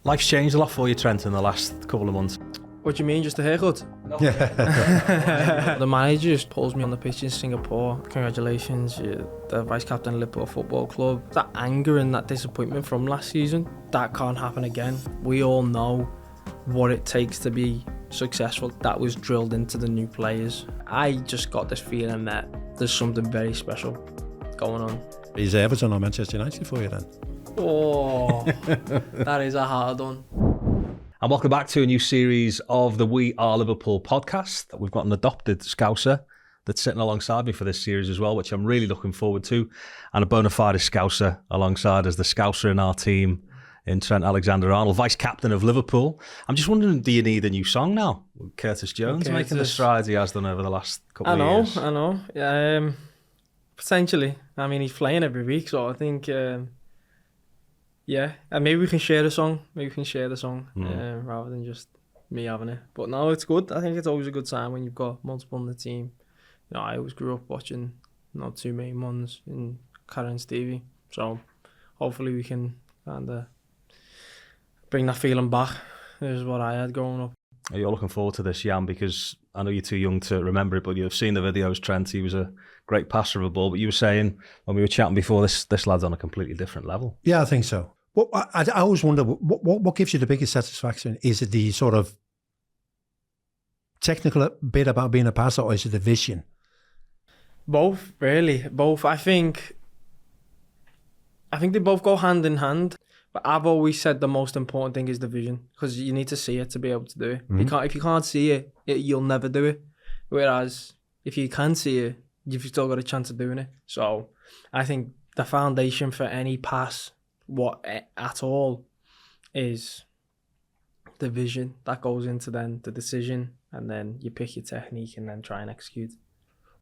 Life's changed a lot for you, Trent, in the last couple of months. What do you mean, just a haircut? Yeah. The manager just pulls me on the pitch in Singapore. Congratulations, you're the vice captain of Liverpool Football Club. That anger and that disappointment from last season, that can't happen again. We all know what it takes to be successful. That was drilled into the new players. I just got this feeling that there's something very special going on. Is Everton or Manchester United for you then? Oh, that is a hard one. And welcome back to a new series of the We Are Liverpool podcast. We've got an adopted Scouser that's sitting alongside me for this series as well, which I'm really looking forward to. And a bona fide Scouser alongside us, the Scouser in our team, in Trent Alexander-Arnold, vice captain of Liverpool. I'm just wondering, do you need a new song now? Curtis Jones making the strides he has done over the last couple of years. I know. Potentially. I mean, he's playing every week, so I think... yeah, and maybe we can share the song. Rather than just me having it. But no, it's good. I think it's always a good sign when you've got multiple in the team. You know, I always grew up watching two main ones in Karen and Stevie. So hopefully we can kind of bring that feeling back. This is what I had growing up. You're looking forward to this, Jan, because I know you're too young to remember it, but you've seen the videos, Trent. He was a great passer of a ball. But you were saying, when we were chatting before, this lad's on a completely different level. Yeah, I think so. Well, I always wonder, what gives you the biggest satisfaction? Is it the sort of technical bit about being a passer, or is it the vision? Both, really. Both. I think they both go hand in hand. But I've always said the most important thing is the vision, because you need to see it to be able to do it. Mm-hmm. If you can't see it, you'll never do it. Whereas if you can see it, you've still got a chance of doing it. So I think the foundation for any pass, at all, is the vision that goes into then the decision, and then you pick your technique and then try and execute.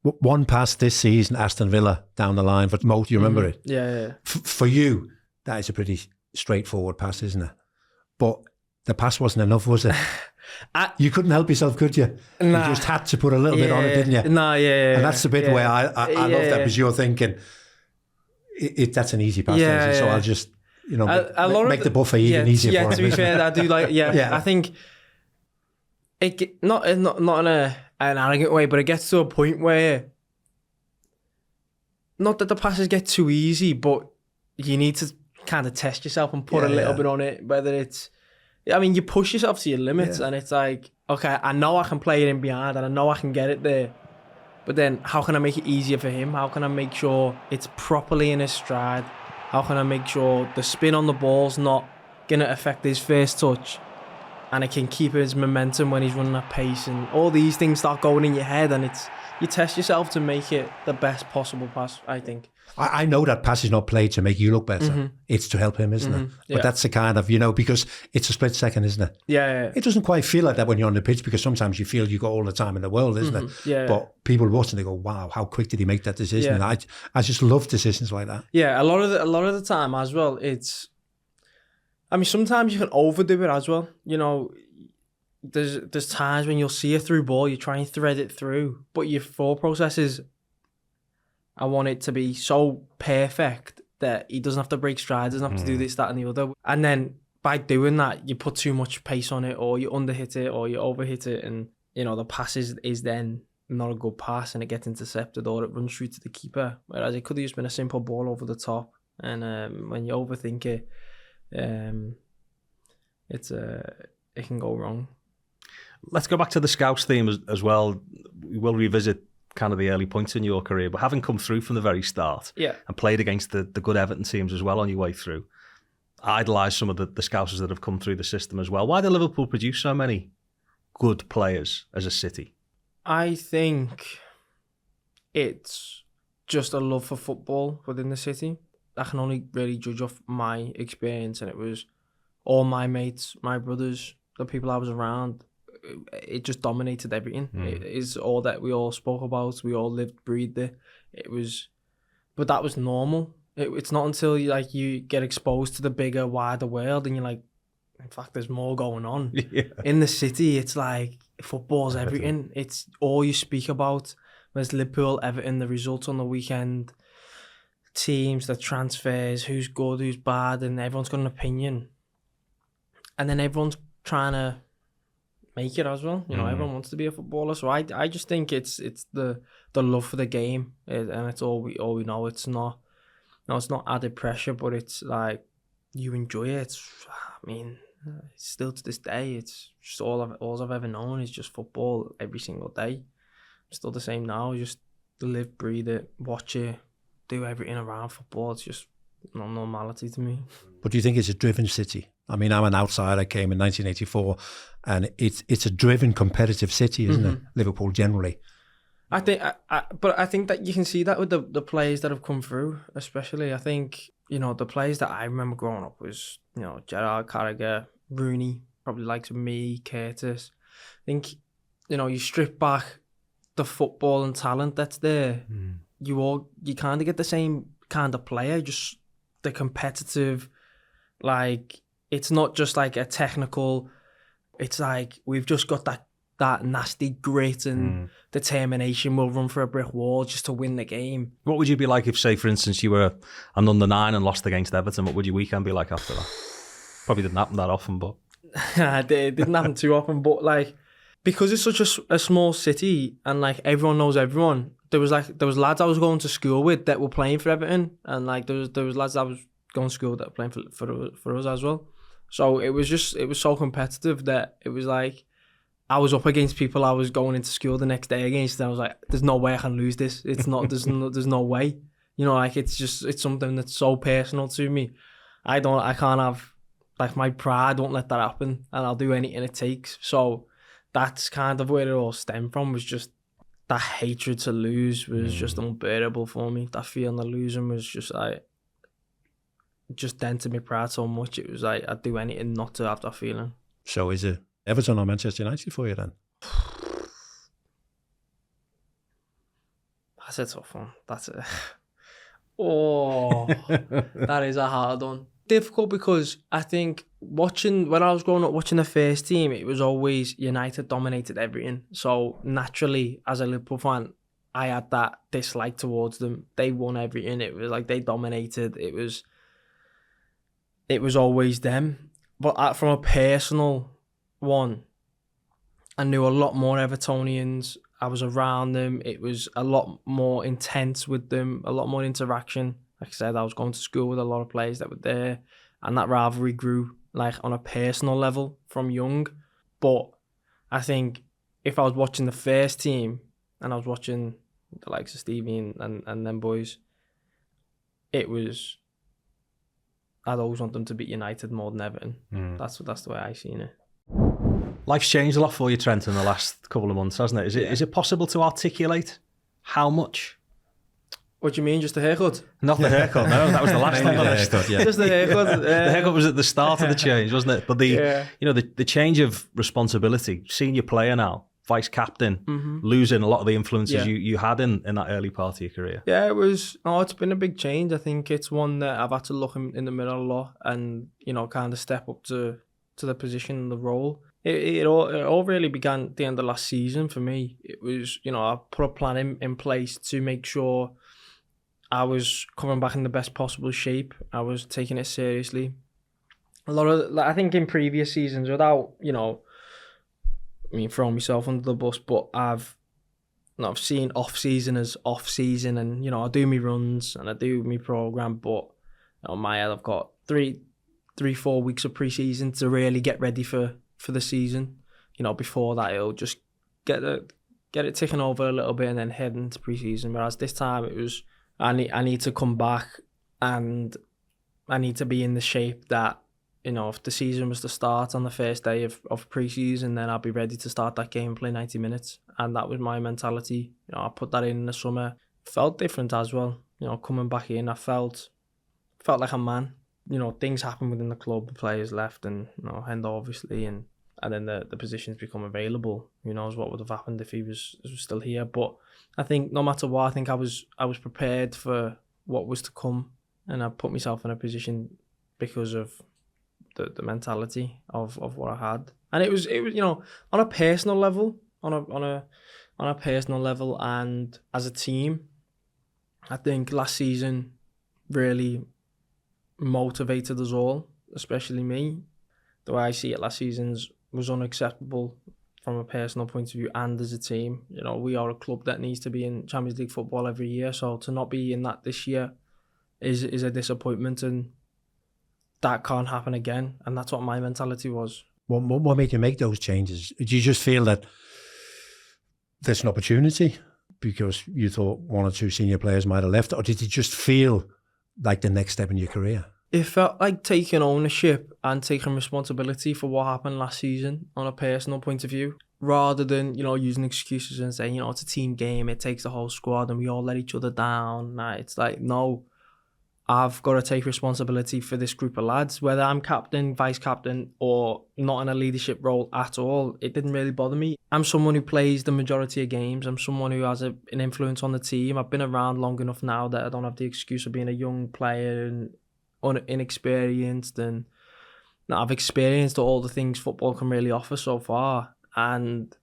One pass this season, Aston Villa down the line for Mo. Do you remember it? Yeah. For you, that is a pretty straightforward pass, isn't it? But the pass wasn't enough, was it? You couldn't help yourself, could you? Nah. You just had to put a little bit on it, didn't you? Nah, yeah. And that's the bit where I love that, because you're thinking, that's an easy pass, so I'll just, make the buffet even easier for him. Yeah, to be fair, I do like, I think not in an arrogant way, but it gets to a point where, not that the passes get too easy, but you need to kind of test yourself and put a little bit on it, whether it's, I mean, you push yourself to your limits, and it's like, okay, I know I can play it in behind and I know I can get it there, but then how can I make it easier for him? How can I make sure it's properly in his stride? How can I make sure the spin on the ball's not going to affect his first touch, and it can keep his momentum when he's running at pace, and all these things start going in your head, and you test yourself to make it the best possible pass, I think. I know that pass is not played to make you look better. Mm-hmm. It's to help him, isn't it? But that's the kind of, because it's a split second, isn't it? Yeah. It doesn't quite feel like that when you're on the pitch, because sometimes you feel you got all the time in the world, isn't it? Yeah. But people watching, they go, wow, how quick did he make that decision? Yeah. And I just love decisions like that. Yeah, a lot of the time as well, sometimes you can overdo it as well. There's times when you'll see a through ball, you try and thread it through, but your thought process is, I want it to be so perfect that he doesn't have to break strides, doesn't have to do this, that and the other. And then by doing that, you put too much pace on it, or you underhit it, or you overhit it, and the pass is then not a good pass, and it gets intercepted, or it runs through to the keeper. Whereas it could have just been a simple ball over the top. And when you overthink it, it can go wrong. Let's go back to the Scouts theme as well. We will revisit kind of the early points in your career, but having come through from the very start and played against the good Everton teams as well on your way through, idolised some of the Scousers that have come through the system as well. Why do Liverpool produce so many good players as a city? I think it's just a love for football within the city. I can only really judge off my experience, and it was all my mates, my brothers, the people I was around. It just dominated everything. It is all that we all spoke about. We all lived, breathed it. But that was normal. It's not until you get exposed to the bigger, wider world, and you're like, in fact, there's more going on. Yeah. In the city, it's like football's everything. It's all you speak about. Whereas Liverpool, Everton, the results on the weekend, teams, the transfers, who's good, who's bad, and everyone's got an opinion. and then everyone's trying to make it as well. You know, everyone wants to be a footballer. So I just think it's the love for the game, and it's all we know. It's not added pressure, but it's like you enjoy it. I mean, still to this day, it's just all I've ever known is just football every single day. Still the same now. Just live, breathe it, watch it, do everything around football. It's just not normality to me. But do you think it's a driven city? I mean, I'm an outsider. I came in 1984, and it's a driven, competitive city, isn't it? Liverpool generally. I think, but I think that you can see that with the players that have come through, especially. I think, you know, the players that I remember growing up was, you know, Gerrard, Carragher, Rooney, probably likes of me, Curtis. I think, you know, you strip back the football and talent that's there, you kind of get the same kind of player, just the competitive, like, it's not just like a technical, it's like we've just got that nasty grit and determination. We'll run for a brick wall just to win the game. What would you be like if, say, for instance, you were an under-9 and lost against Everton? What would your weekend be like after that? Probably didn't happen that often, but... It didn't happen too often, but like, because it's such a small city and like everyone knows everyone, there was lads I was going to school with that were playing for Everton, and like there was lads I was going to school that were playing for us as well. So it was so competitive that it was like I was up against people I was going into school the next day against, and I was like, there's no way I can lose this. It's not, there's no way. You know, like it's something that's so personal to me. I can't have, like, my pride won't let that happen, and I'll do anything it takes. So that's kind of where it all stemmed from, was just that hatred to lose was just unbearable for me. That feeling of losing was just like, just dented my pride so much. It was like I'd do anything not to have that feeling. So is it Everton or Manchester United for you then? That's a tough one. That is a hard one. Difficult, because I think when I was growing up watching the first team, it was always United dominated everything. So naturally, as a Liverpool fan, I had that dislike towards them. They won everything. It was like they dominated. It was always them. But from a personal one, I knew a lot more Evertonians. I was around them. It was a lot more intense with them, a lot more interaction. Like I said, I was going to school with a lot of players that were there, and that rivalry grew like on a personal level from young. But I think if I was watching the first team and I was watching the likes of Stevie and them boys, I'd always want them to beat United more than Everton. That's the way I seen it. Life's changed a lot for you, Trent, in the last couple of months, hasn't it? Is it possible to articulate how much? What do you mean, just the haircut? Not the haircut, no. That was the last on the list. Just the haircut. The haircut was at the start of the change, wasn't it? But the change of responsibility, senior player now, vice captain, losing a lot of the influences you had in that early part of your career. Yeah, it's been a big change. I think it's one that I've had to look in the mirror a lot and, you know, kind of step up to the position and the role. It all really began at the end of last season for me. It was, you know, I put a plan in place to make sure I was coming back in the best possible shape. I was taking it seriously. I think in previous seasons, without, you know, throwing myself under the bus, but I've seen off season as off season, and, you know, I do my runs and I do my program, but on my head I've got 3-4 weeks of pre-season to really get ready for the season. You know, before that it'll just get it ticking over a little bit and then head into pre-season. Whereas this time it was I need to come back and I need to be in the shape that, you know, if the season was to start on the first day of pre-season, then I'll be ready to start that game and play 90 minutes. And that was my mentality. You know, I put that in the summer. Felt different as well. You know, coming back in, I felt like a man. You know, things happened within the club. The players left, and, you know, Hendo obviously, and then the positions become available. Who knows what would have happened if he was still here? But I think no matter what, I think I was prepared for what was to come, and I put myself in a position because of the mentality of what I had. And it was you know, on a personal level, on a personal level, and as a team, I think last season really motivated us all, especially me. the way I see it, last season's was unacceptable from a personal point of view and as a team. You know, we are a club that needs to be in Champions League football every year, so to not be in that this year is a disappointment, and that can't happen again. And that's what my mentality was. What made you make those changes? Did you just feel that there's an opportunity because you thought one or two senior players might have left, or did you just feel like the next step in your career? It felt like taking ownership and taking responsibility for what happened last season on a personal point of view, rather than, you know, using excuses and saying, you know, it's a team game, it takes the whole squad and we all let each other down. Nah, it's like, no, I've got to take responsibility for this group of lads, whether I'm captain, vice captain, or not in a leadership role at all. It didn't really bother me. I'm someone who plays the majority of games. I'm someone who has an influence on the team. I've been around long enough now that I don't have the excuse of being a young player and inexperienced, and I've experienced all the things football can really offer so far, and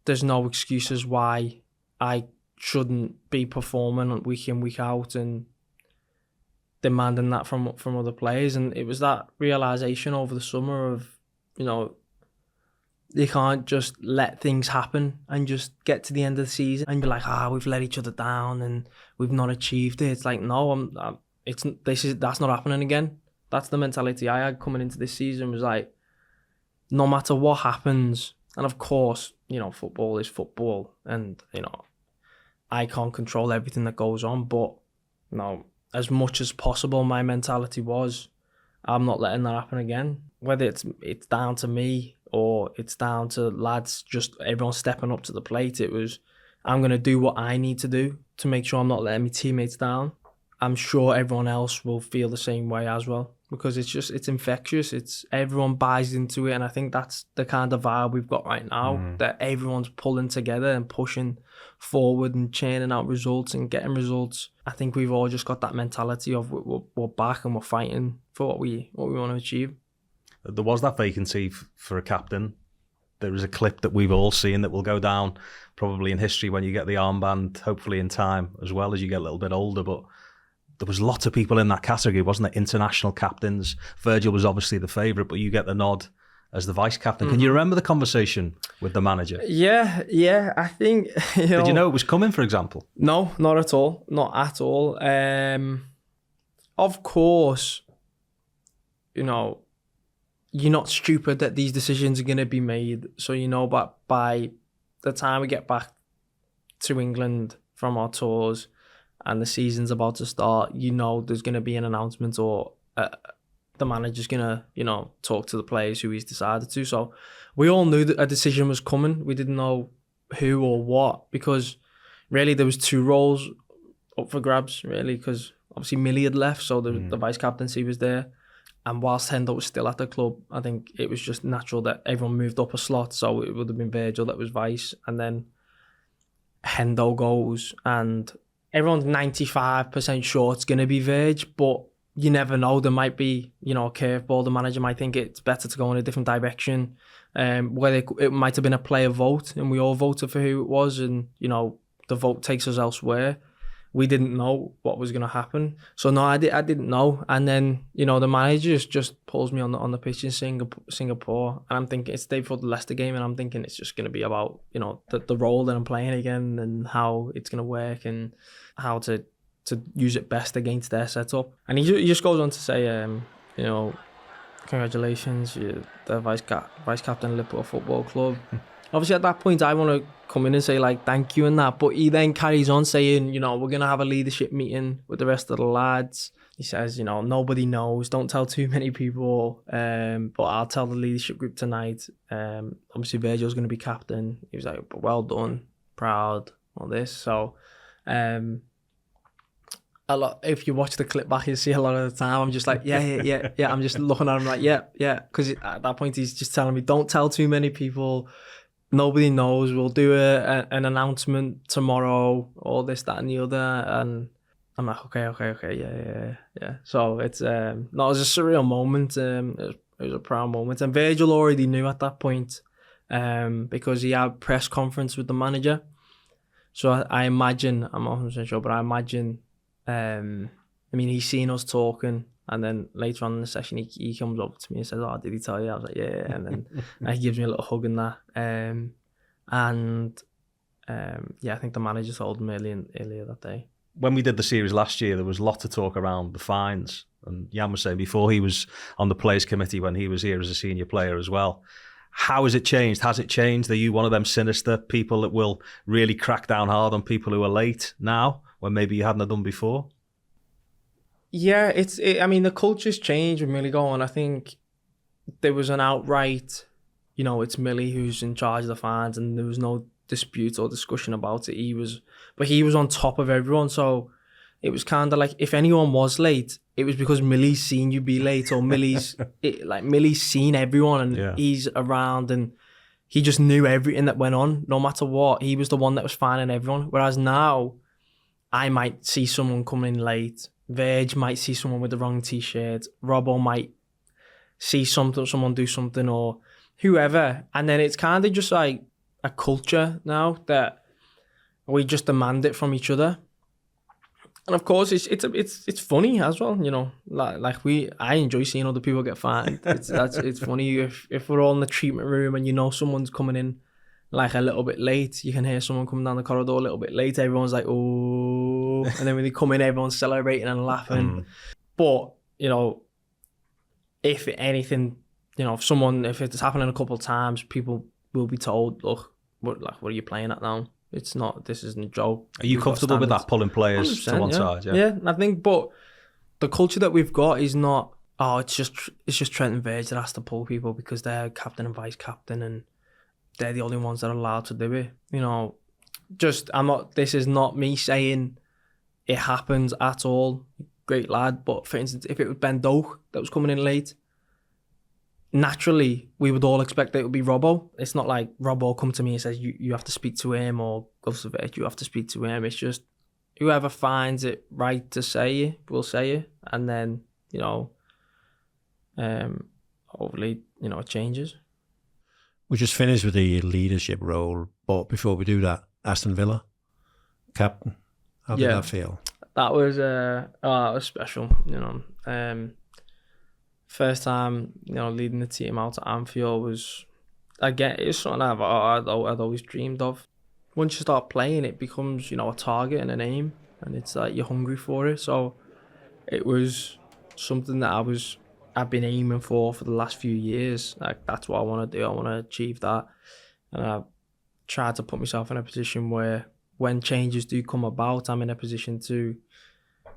there's no excuses why I shouldn't be performing week in, week out and demanding that from other players. And it was that realisation over the summer of, you know, you can't just let things happen and just get to the end of the season and be like, we've let each other down and we've not achieved it. It's like, no, that's not happening again. That's the mentality I had coming into this season, was like, no matter what happens, and of course, you know, football is football, and, you know, I can't control everything that goes on, but, you know, as much as possible, my mentality was, I'm not letting that happen again. Whether it's down to me or it's down to lads, just everyone stepping up to the plate, it was, I'm going to do what I need to do to make sure I'm not letting my teammates down. I'm sure everyone else will feel the same way as well, because it's infectious. It's everyone buys into it, and I think that's the kind of vibe we've got right now, that everyone's pulling together and pushing forward and churning out results and getting results. I think we've all just got that mentality of we're back and we're fighting for what we want to achieve. There was that vacancy for a captain. There is a clip that we've all seen that will go down probably in history when you get the armband, hopefully in time as well as you get a little bit older, but there was lots of people in that category, wasn't there? International captains. Virgil was obviously the favourite, but you get the nod as the vice captain. Can you remember the conversation with the manager? Yeah. I think, Did you know it was coming, for example? No, not at all. Not at all. Of course, you know, you're not stupid that these decisions are going to be made. So, you know, but by the time we get back to England from our tours and the season's about to start, you know, there's going to be an announcement, or the manager's going to, you know, talk to the players who he's decided to. So we all knew that a decision was coming. We didn't know who or what, because really there was two roles up for grabs, really, because obviously Millie had left, so the vice captaincy was there. And whilst Hendo was still at the club, I think it was just natural that everyone moved up a slot. So it would have been Virgil that was vice, and then Hendo goes, and everyone's 95% sure it's going to be Virg, but you never know. There might be, you know, a curveball. The manager might think it's better to go in a different direction. Whether it might have been a player vote, and we all voted for who it was, and, you know, the vote takes us elsewhere. We didn't know what was going to happen. So no, I didn't know. And then, you know, the manager just pulls me on the pitch in Singapore, and I'm thinking it's the day before the Leicester game, and I'm thinking it's just going to be about, you know, the role that I'm playing again and how it's going to work and how to use it best against their setup. And he just goes on to say, you know, congratulations, you're the vice captain of Liverpool Football Club. Obviously, at that point, I want to come in and say, like, thank you and that. But he then carries on saying, you know, we're going to have a leadership meeting with the rest of the lads. He says, you know, nobody knows. Don't tell too many people. But I'll tell the leadership group tonight. Obviously, Virgil's going to be captain. He was like, but well done, proud, all this. So, a lot. If you watch the clip back, you see a lot of the time I'm just like, yeah. I'm just looking at him like, yeah. Because at that point, he's just telling me, don't tell too many people. Nobody knows. We'll do an announcement tomorrow, all this, that, and the other. And I'm like, okay, yeah. So it's it was a surreal moment. It was a proud moment. And Virgil already knew at that point, because he had press conference with the manager. So I imagine, I'm not 100% sure, but I imagine, I mean, he's seen us talking And then later on in the session, he comes up to me and says, "Oh, did he tell you?" I was like, "Yeah." And then he gives me a little hug and that. Yeah, I think the manager told him earlier that day. When we did the series last year, there was a lot of talk around the fines. And Jan was saying before, he was on the players committee when he was here as a senior player as well. How has it changed? Has it changed? Are you one of them sinister people that will really crack down hard on people who are late now, when maybe you hadn't done before? Yeah, I mean, the culture's changed with Millie going. I think there was an outright, it's Millie who's in charge of the fans, and there was no dispute or discussion about it. He was on top of everyone, so it was kind of like, if anyone was late, it was because Millie's seen you be late, or Millie's seen everyone, and he's around, and he just knew everything that went on, no matter what. He was the one that was finding everyone. Whereas now, I might see someone coming in late. Verge might see someone with the wrong t-shirt. Robbo might see someone do something, or whoever, and then it's kind of just like a culture now that we just demand it from each other. And of course, it's funny as well, I enjoy seeing other people get fined. It's funny if we're all in the treatment room and someone's coming in like a little bit late. You can hear someone coming down the corridor a little bit late. Everyone's like, oh, and then when they come in, everyone's celebrating and laughing. But if anything, if it's happening a couple of times, people will be told, look, what are you playing at now? This isn't a joke. Are you comfortable with that, pulling players to one side? Yeah, I think, but the culture that we've got is not, it's just Trent and Verge that has to pull people because they're captain and vice captain and they're the only ones that are allowed to do it. This is not me saying it happens at all. Great lad. But for instance, if it was Ben Doak that was coming in late, naturally, we would all expect that it would be Robbo. It's not like Robbo come to me and says, you have to speak to him, or Gus Verge, you have to speak to him. It's just whoever finds it right to say it will say it. And then, hopefully, it changes. We just finished with the leadership role, but before we do that, Aston Villa, captain, how did that feel? That was special, First time, leading the team out at Anfield was, again, it's something I'd always dreamed of. Once you start playing, it becomes, a target and an aim, and it's like you're hungry for it. So it was something that I've been aiming for the last few years. Like, that's what I want to do. I want to achieve that. And I've tried to put myself in a position where when changes do come about, I'm in a position to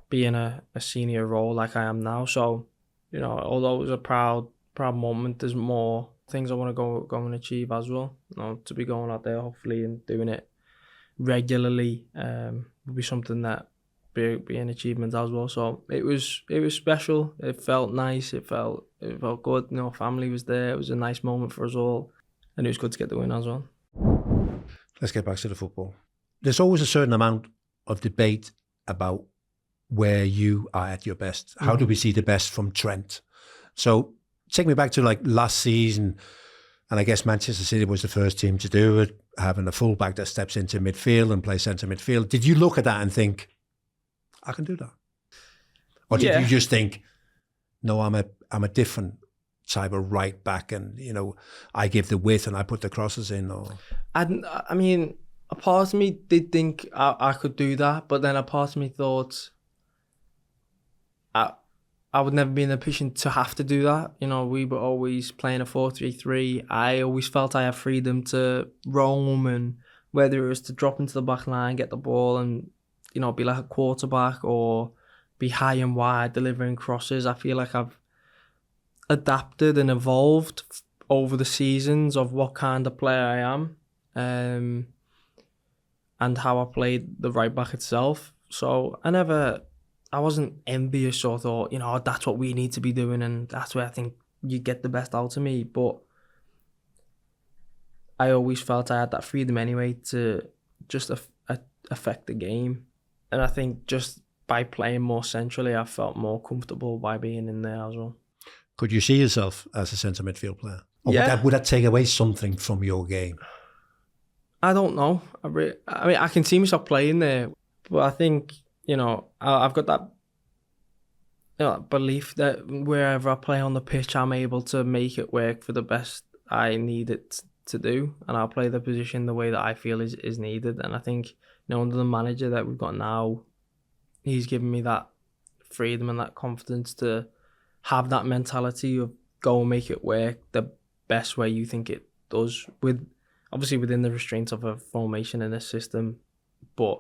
be in a senior role like I am now. So, although it was a proud moment, there's more things I want to go and achieve as well. To be going out there, hopefully, and doing it regularly would be something that be an achievement as well. So it was special. It felt nice. It felt good. Family was there. It was a nice moment for us all, and it was good to get the win as well. Let's get back to the football. There's always a certain amount of debate about where you are at your best. How do we see the best from Trent? So take me back to like last season, and I guess Manchester City was the first team to do it, having a fullback that steps into midfield and plays centre midfield. Did you look at that and think, I can do that? Or did you just think, no, I'm a different type of right back, and I give the width and I put the crosses in? Or I mean, a part of me did think I could do that, but then a part of me thought I would never be in a position to have to do that. We were always playing a 4-3-3. I always felt I had freedom to roam, and whether it was to drop into the back line, get the ball and, be like a quarterback, or be high and wide delivering crosses. I feel like I've adapted and evolved over the seasons of what kind of player I am, and how I played the right back itself. So I wasn't envious or thought, that's what we need to be doing and that's where I think you get the best out of me. But I always felt I had that freedom anyway to just affect the game. And I think just by playing more centrally, I felt more comfortable by being in there as well. Could you see yourself as a centre midfield player? Or would that take away something from your game? I don't know. I mean, I can see myself playing there, but I think, I've got that belief that wherever I play on the pitch, I'm able to make it work for the best I need it to do, and I'll play the position the way that I feel is needed. And I think, under the manager that we've got now, he's given me that freedom and that confidence to have that mentality of go and make it work the best way you think it does, with obviously within the restraints of a formation and a system, but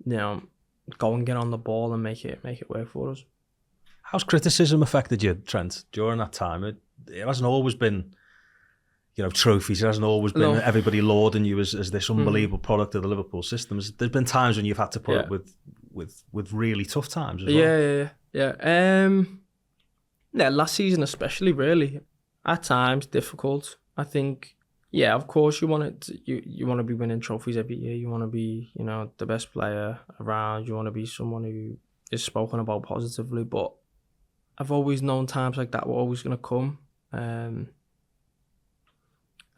go and get on the ball and make it work for us. How's criticism affected you, Trent, during that time? It hasn't always been, trophies. It hasn't always been everybody lauding you as this unbelievable product of the Liverpool system. There's been times when you've had to put up with really tough times as well. Yeah. Last season especially, really, at times difficult. I think, of course you want to be winning trophies every year. You want to be, the best player around. You want to be someone who is spoken about positively. But I've always known times like that were always going to come.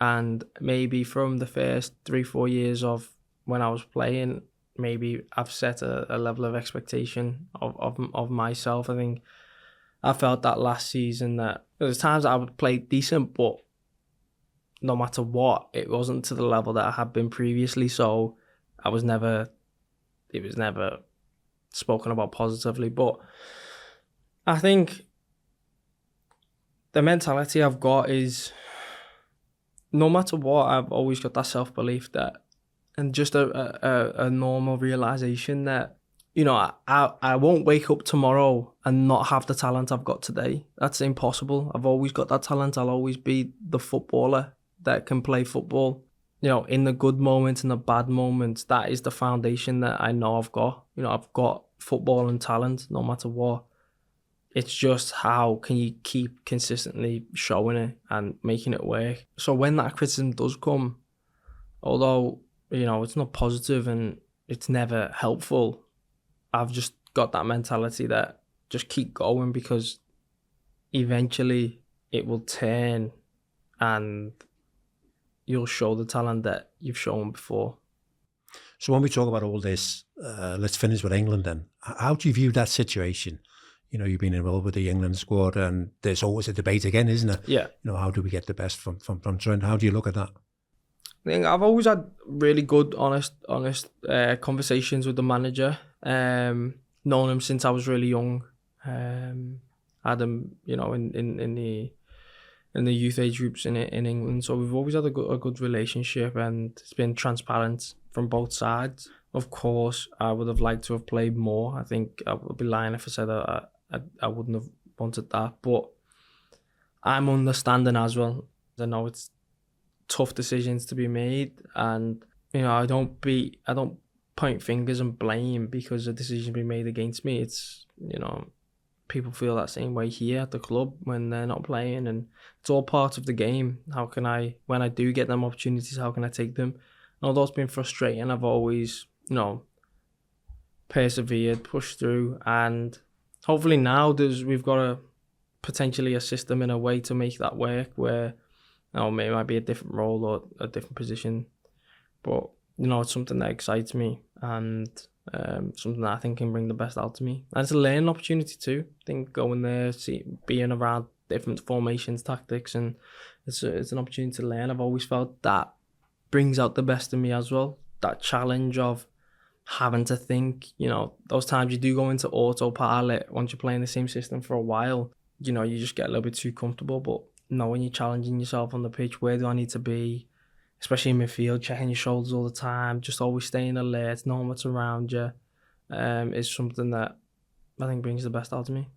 And maybe from the first 3-4 years of when I was playing, maybe I've set a level of expectation of myself. I think I felt that last season that there was times that I would play decent, but no matter what, it wasn't to the level that I had been previously. So it was never spoken about positively. But I think the mentality I've got is, no matter what, I've always got that self-belief that, and just a normal realization that, I won't wake up tomorrow and not have the talent I've got today. That's impossible. I've always got that talent. I'll always be the footballer that can play football. In the good moments and the bad moments, that is the foundation that I know I've got. I've got football and talent no matter what. It's just how can you keep consistently showing it and making it work. So when that criticism does come, although, it's not positive and it's never helpful, I've just got that mentality that just keep going, because eventually it will turn and you'll show the talent that you've shown before. So when we talk about all this, let's finish with England then. How do you view that situation? You've been involved with the England squad, and there's always a debate again, isn't it? Yeah. How do we get the best from Trent? How do you look at that? I think I've always had really good, honest conversations with the manager. Known him since I was really young. Had him, in the youth age groups in England. So we've always had a good relationship, and it's been transparent from both sides. Of course, I would have liked to have played more. I think I would be lying if I said I wouldn't have wanted that. But I'm understanding as well. I know it's tough decisions to be made, and I don't point fingers and blame because a decision been made against me. It's people feel that same way here at the club when they're not playing, and it's all part of the game. How can I, when I do get them opportunities, how can I take them? And although it's been frustrating, I've always persevered, pushed through, and hopefully now we've got potentially a system in a way to make that work where it might be a different role or a different position, but it's something that excites me, and something that I think can bring the best out of me. And it's a learning opportunity too. I think going there, being around different formations, tactics, and it's an opportunity to learn. I've always felt that brings out the best in me as well. That challenge of having to think, those times you do go into autopilot once you're playing the same system for a while, you just get a little bit too comfortable. But when you're challenging yourself on the pitch, where do I need to be? Especially in midfield, checking your shoulders all the time, just always staying alert, knowing what's around you, is something that I think brings the best out of me.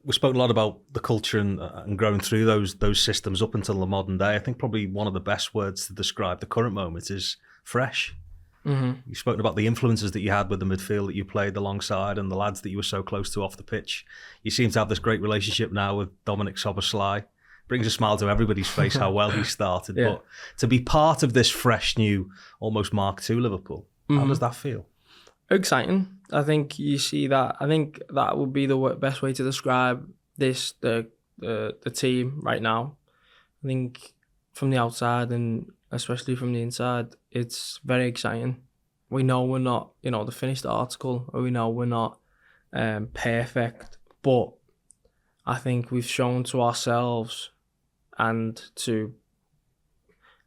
We've spoken a lot about the culture and growing through those systems up until the modern day. I think probably one of the best words to describe the current moment is fresh. Mm-hmm. You've spoken about the influences that you had with the midfield that you played alongside and the lads that you were so close to off the pitch. You seem to have this great relationship now with Dominic Szoboszlai. Brings a smile to everybody's face how well he started. Yeah. But to be part of this fresh, new, almost Mark II Liverpool, how does that feel? Exciting. I think you see that. I think that would be the best way to describe the team right now. I think from the outside and especially from the inside, it's very exciting. We know we're not, the finished article, or we know we're not perfect, but I think we've shown to ourselves and to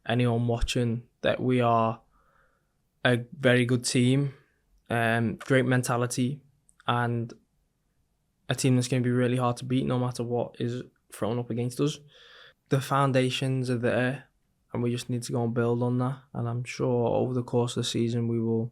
anyone watching that we are a very good team, great mentality, and a team that's going to be really hard to beat no matter what is thrown up against us. The foundations are there, and we just need to go and build on that. And I'm sure over the course of the season we will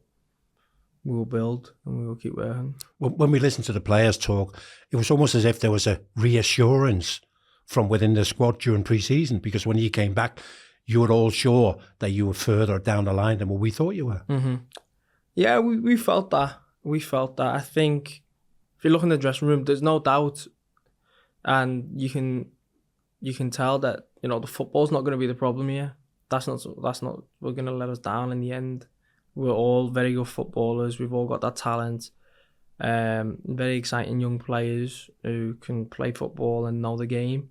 build and we will keep working. When we listened to the players talk, it was almost as if there was a reassurance from within the squad during pre-season, because when you came back, you were all sure that you were further down the line than what we thought you were. Mm-hmm. Yeah, we felt that. We felt that. I think if you look in the dressing room, there's no doubt, and you can tell that, you know, the football's not going to be the problem here. That's not. We're going to let us down in the end. We're all very good footballers. We've all got that talent. Very exciting young players who can play football and know the game.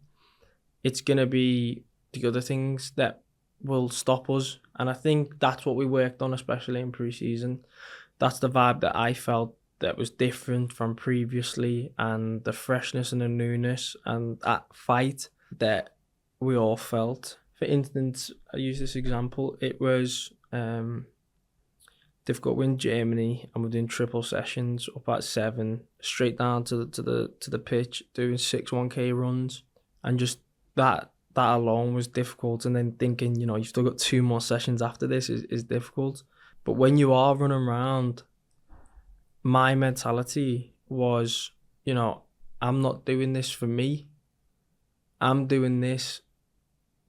It's going to be the other things that will stop us. And I think that's what we worked on, especially in pre-season. That's the vibe that I felt that was different from previously, and the freshness and the newness and that fight that we all felt. For instance, I use this example. It was difficult win Germany, and we're doing triple sessions up at 7, straight down to the pitch, doing 6 1K runs, and just that alone was difficult. And then thinking, you know, you've still got 2 more sessions after this is difficult. But when you are running around, my mentality was, you know, I'm not doing this for me. I'm doing this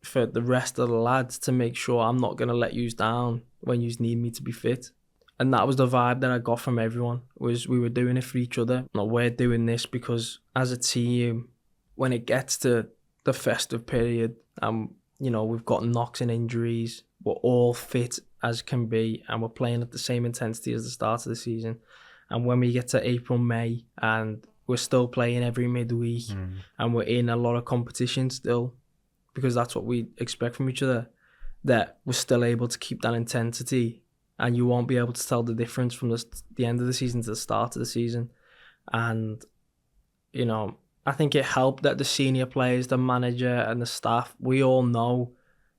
for the rest of the lads, to make sure I'm not going to let you down when you need me to be fit. And that was the vibe that I got from everyone, was we were doing it for each other. No, we're doing this because as a team, when it gets to the festive period, you know, we've got knocks and injuries, we're all fit as can be, and we're playing at the same intensity as the start of the season. And when we get to April, May, and we're still playing every midweek, and we're in a lot of competition still, because that's what we expect from each other, that we're still able to keep that intensity, and you won't be able to tell the difference from the end of the season to the start of the season. And, you know, I think it helped that the senior players, the manager and the staff, we all know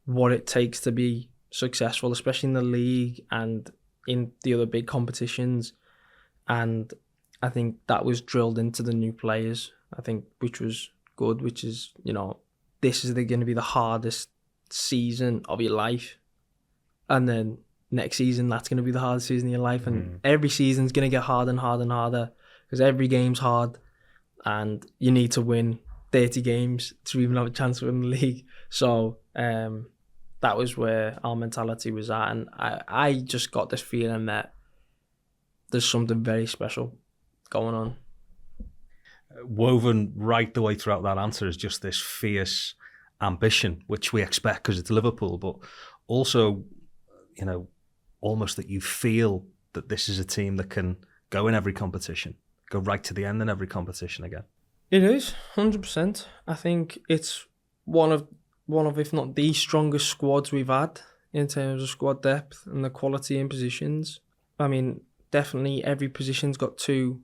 what it takes to be successful, especially in the league and in the other big competitions. And I think that was drilled into the new players, I think, which was good, which is, you know, this is going to be the hardest season of your life. And then next season, that's going to be the hardest season of your life. And every season's going to get harder and harder and harder, because every game's hard and you need to win 30 games to even have a chance to win the league. So that was where our mentality was at. And I just got this feeling that there's something very special going on. Woven right the way throughout that answer is just this fierce ambition, which we expect because it's Liverpool, but also, you know, almost that you feel that this is a team that can go in every competition, go right to the end in every competition again. It is 100%. I think it's one of if not the strongest squads we've had in terms of squad depth and the quality in positions. I mean, definitely every position's got 2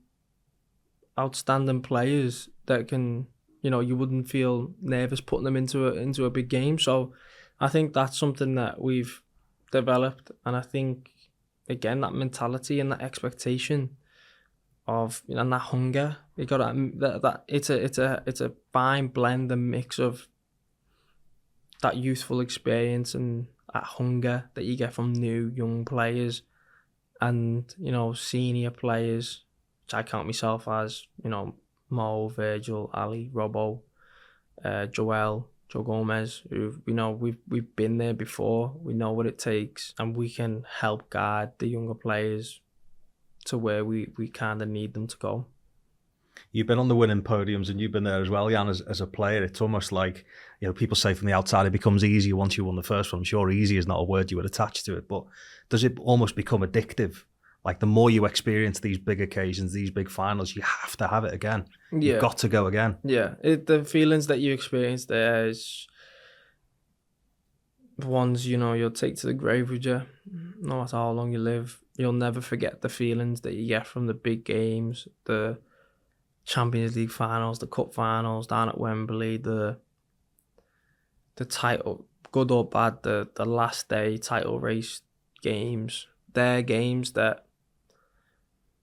outstanding players that can, you know, you wouldn't feel nervous putting them into a big game. So I think that's something that we've developed, and I think again that mentality and that expectation of, you know, and that hunger, you got that it's a fine blend and mix of that youthful experience and that hunger that you get from new young players, and, you know, senior players, which I count myself as, you know, Mo, Virgil, Ali, Robbo, Joel, Joe Gomez, who, you know, we've been there before. We know what it takes, and we can help guide the younger players to where we kind of need them to go. You've been on the winning podiums, and you've been there as well, Jan, as a player. It's almost like, you know, people say from the outside it becomes easier once you won the first one. I'm sure easy is not a word you would attach to it, but does it almost become addictive? Like, the more you experience these big occasions, these big finals, you have to have it again. Yeah. You've got to go again. Yeah, the feelings that you experience there is ones, you know, you'll take to the grave with you. No matter how long you live, you'll never forget the feelings that you get from the big games, the Champions League finals, the cup finals down at Wembley, the title, good or bad, the last day title race games. They're games that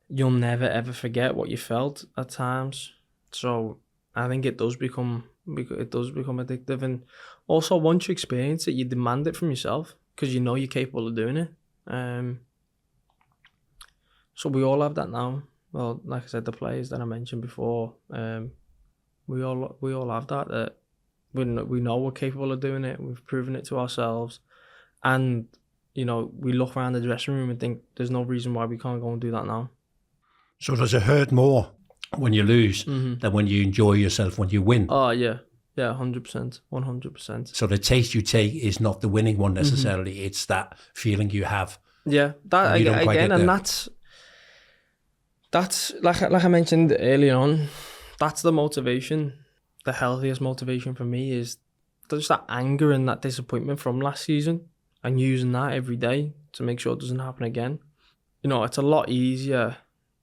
you'll never ever forget what you felt at times. So I think it does become addictive, and also once you experience it, you demand it from yourself because you know you're capable of doing it. So we all have that now. Well, like I said, the players that I mentioned before, we all have that we know we're capable of doing it. We've proven it to ourselves, and you know, we look around the dressing room and think there's no reason why we can't go and do that now. So does it hurt more when you lose than when you enjoy yourself when you win? Oh yeah, 100%, 100%. So the taste you take is not the winning one necessarily; it's that feeling you have. Yeah, that again, and that's like I mentioned earlier on. That's the motivation. The healthiest motivation for me is just that anger and that disappointment from last season, and using that every day to make sure it doesn't happen again. You know, it's a lot easier,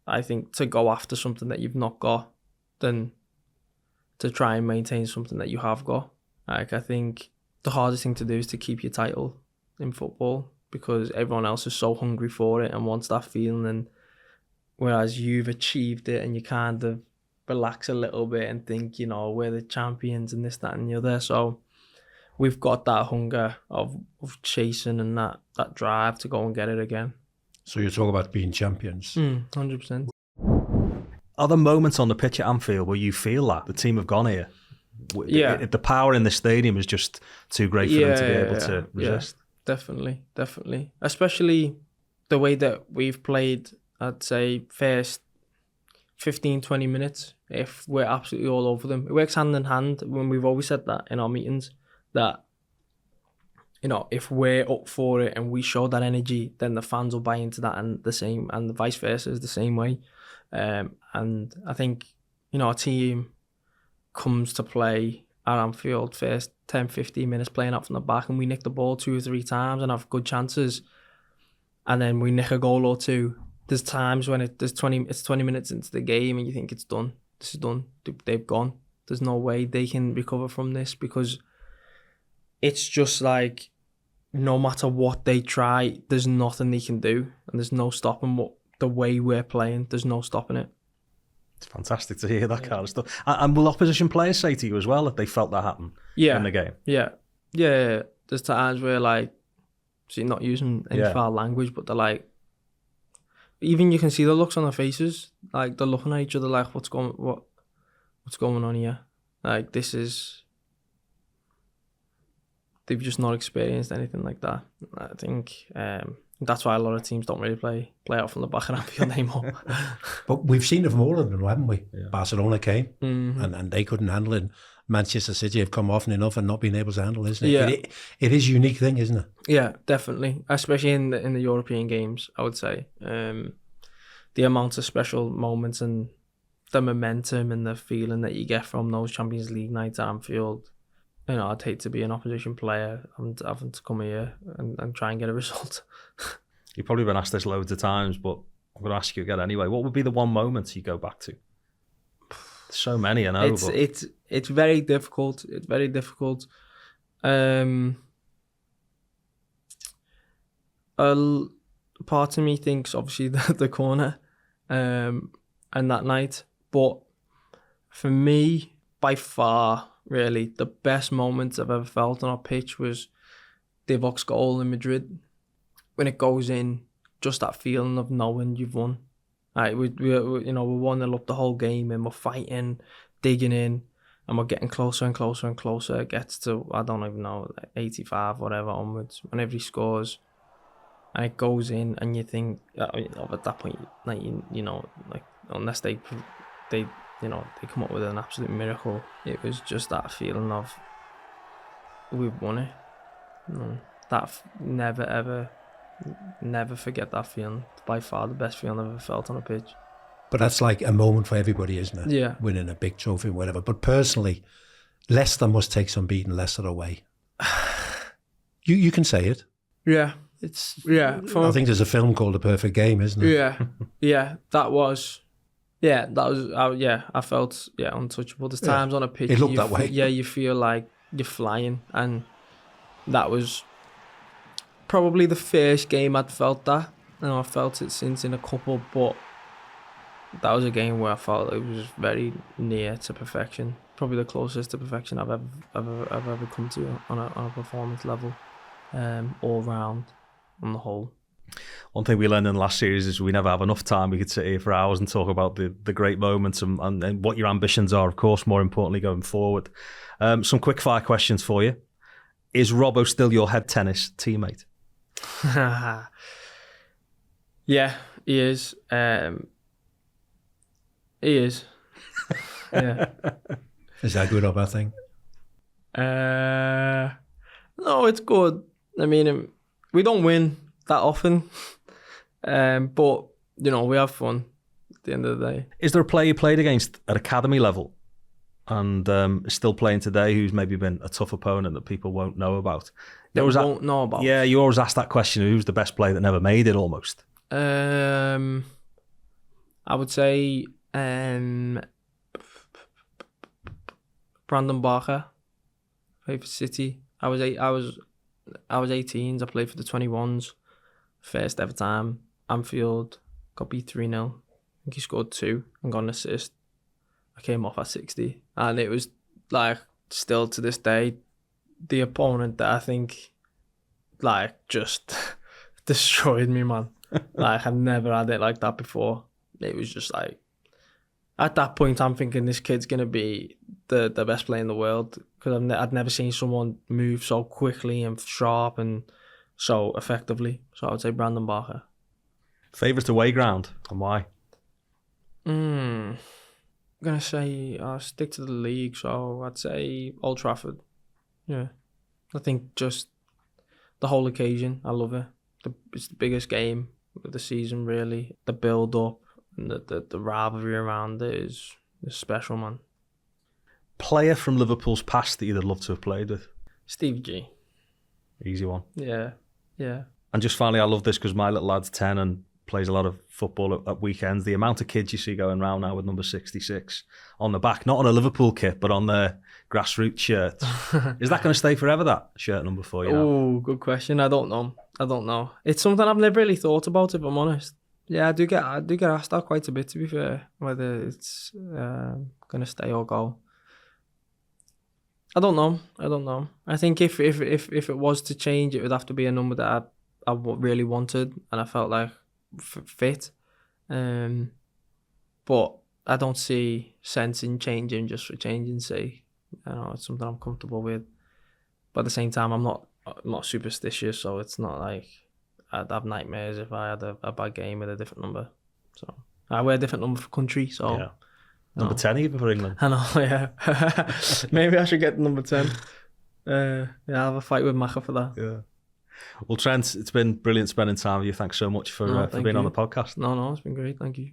I think, to go after something that you've not got than to try and maintain something that you have got. Like, I think the hardest thing to do is to keep your title in football because everyone else is so hungry for it and wants that feeling, and whereas you've achieved it and you kind of relax a little bit and think, you know, we're the champions and this, that and the other. So we've got that hunger of chasing and that drive to go and get it again. So you talk about being champions. 100%. Are there moments on the pitch at Anfield where you feel that the team have gone here? Yeah. The power in the stadium is just too great for them to be able to resist. Yeah, definitely. Especially the way that we've played, I'd say, first 15, 20 minutes, if we're absolutely all over them. It works hand in hand. When we've always said that in our meetings, that, you know, if we're up for it and we show that energy, then the fans will buy into that, and the vice versa is the same way. And I think, you know, our team comes to play at Anfield first 10, 15 minutes playing up from the back, and we nick the ball 2 or 3 times and have good chances, and then we nick a goal or two. There's times when it's 20 minutes into the game and you think it's done. This is done. They've gone. There's no way they can recover from this, because it's just like, no matter what they try, there's nothing they can do, and there's no stopping the way we're playing. There's no stopping it. It's fantastic to hear that kind of stuff. And will opposition players say to you as well that they felt that happen in the game? Yeah. There's times where, like, so you're not using any foul language, but they're like, even you can see the looks on their faces, like they're looking at each other like, what's going on here? Like, they've just not experienced anything like that. I think that's why a lot of teams don't really play out from the back of Anfield anymore. But we've seen it from all of them, haven't we? Yeah. Barcelona came and they couldn't handle it. Manchester City have come often enough and not been able to handle it, isn't it? Yeah. It is a unique thing, isn't it? Yeah, definitely. Especially in the European games, I would say. The amount of special moments and the momentum and the feeling that you get from those Champions League nights at Anfield. You know, I'd hate to be an opposition player and having to come here and try and get a result. You've probably been asked this loads of times, but I'm going to ask you again anyway. What would be the one moment you go back to? So many, I know. It's very difficult. It's very difficult. Part of me thinks obviously the corner, and that night. But for me, by far, really, the best moments I've ever felt on our pitch was Divock's goal in Madrid. When it goes in, just that feeling of knowing you've won. Like, we're 1-0 up the whole game, and we're fighting, digging in, and we're getting closer and closer and closer. It gets to, I don't even know, 85, whatever, onwards, whenever he scores. And it goes in, and you think, at that point, like, you know, like, unless they come up with an absolute miracle, it was just that feeling of, we've won it. Never forget that feeling. It's by far the best feeling I've ever felt on a pitch. But that's like a moment for everybody, isn't it? Yeah. Winning a big trophy, whatever. But personally, Leicester must take some beating Leicester away. You can say it. Yeah. I think there's a film called The Perfect Game, isn't it? Yeah. That was Yeah, that was. I felt untouchable. There's Yeah. times on a pitch. It looked you that way. Yeah, you feel like you're flying, and that was probably the first game I'd felt that. I felt it since in a couple, but that was a game where I felt it was very near to perfection. Probably the closest to perfection I've ever come to on a performance level, all round, on the whole. One thing we learned in the last series is we never have enough time. We could sit here for hours and talk about the great moments and what your ambitions are, of course, more importantly, going forward. Some quick fire questions for you. Is Robbo still your head tennis teammate? Yeah, he is. He is. Yeah. Is that good or bad thing? No, it's good. I mean, we don't win that often, but we have fun at the end of the day. Is there a player you played against at academy level and is still playing today who's maybe been a tough opponent that people won't know about? Won't know about. Yeah, you always ask that question, who's the best player that never made it almost? I would say Brandon Barker, played for City. I was 18s. I played for the 21s. First ever time. Anfield, got beat 3-0. I think he scored 2 and got an assist. I came off at 60. And it was like, still to this day, the opponent that I think like just destroyed me, man. Like, I've never had it like that before. It was just like, at that point, I'm thinking this kid's going to be the best player in the world, because I'd never seen someone move so quickly and sharp and so effectively. So I would say Brandon Barker. Favourite away ground and why? I'm going to say I'll stick to the league, so I'd say Old Trafford. Yeah. I think just the whole occasion, I love it. It's the biggest game of the season, really. The build-up and the rivalry around it is special, man. Player from Liverpool's past that you'd have loved to have played with? Steve G. Easy one. Yeah. And just finally, I love this because my little lad's 10 and plays a lot of football at weekends. The amount of kids you see going around now with number 66 on the back, not on a Liverpool kit, but on their grassroots shirts. Is that going to stay forever, that shirt number for you now? Oh, good question. I don't know. It's something I've never really thought about, if I'm honest. Yeah, I do get asked that quite a bit, to be fair, whether it's going to stay or go. I don't know. I think if it was to change, it would have to be a number that I really wanted and I felt like fit. But I don't see sense in changing just for changing's sake. It's something I'm comfortable with. But at the same time, I'm not superstitious, so it's not like I'd have nightmares if I had a bad game with a different number. So I wear a different number for country, so... Yeah. Number 10 even for England. I know, yeah. Maybe I should get number 10. I'll have a fight with Maka for that. Yeah. Well, Trent, it's been brilliant spending time with you. Thanks so much for being on the podcast. No, it's been great. Thank you.